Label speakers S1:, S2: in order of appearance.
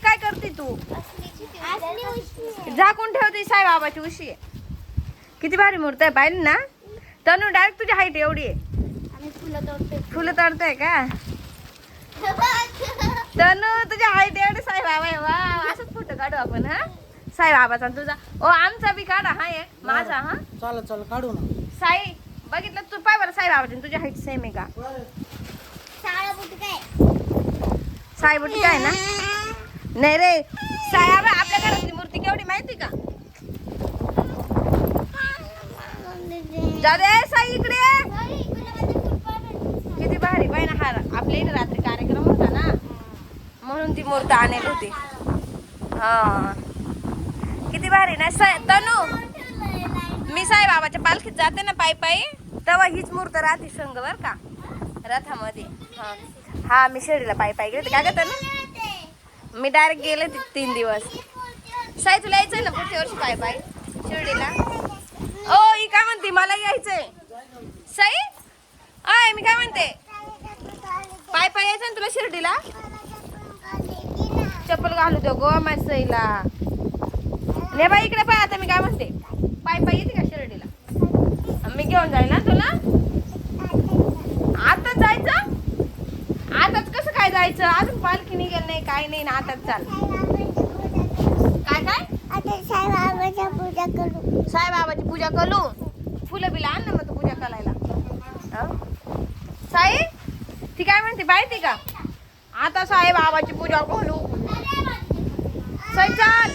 S1: काय करते तू? झाकून ठेवते साईबाबाची उशी. किती भारी मूर्ती आहे पाहिली ना. तनू डायरेक्ट तुझी हाईट एवढी आहे. फुलं तोडते का तनू? तुझ्या हाईट एवढी साईबाबा आहे. वा असंच फोटो काढू आपण. हा साईबाबाचा तुझा. ओ आमचा बी काढा. हा एक माझा. हा
S2: चला चला काढू ना.
S1: साई बघितलं तू पाय बरं साईबाबाची तुझ्या हाईट सेम आहे का? साई बुटी काय ना? नाही रे साईबाबा आपल्या घरातली मूर्ती केवढी माहिती का? जाऊ दे साई इकडे. किती भारी पाय ना. हा आपल्या इथे रात्री कार्यक्रम होता ना म्हणून ती मूर्ती आणली होती. हा किती भारी ना. तनू मी साईबाबाच्या पालखीत जाते ना पायी पायी तेव्हा हीच मूर्त राहते संग बर का रथामध्ये. हा मी शिर्डीला पायी पायी गेले काय का ना. मी डायरेक्ट गेले 3 दिवस. साई तुला यायचंय ना पुढच्या वर्षी पायी पायी शिर्डीला? ओ ही काय म्हणते मला यायचंय. साई आय मी काय म्हणते पायी पायी यायचं ना तुला शिर्डीला? चप्पल घालू दे गो माझ्या सईला. ने बाई इकडे पाय. आता मी काय म्हणते पायी पायी येते का शिर्डीला? मी घेऊन जाईल ना तुला. आताच जायचं? आताच कसं काय जायचं? अजून पालखी निघेल नाही काय नाही ना. आताच चाल. काय काय साईबाबाची पूजा करू. फुलं बिला आण ना मग तू पूजा करायला. साई ती काय म्हणते माहिती का? आता साईबाबाची पूजा करू. साई चाल.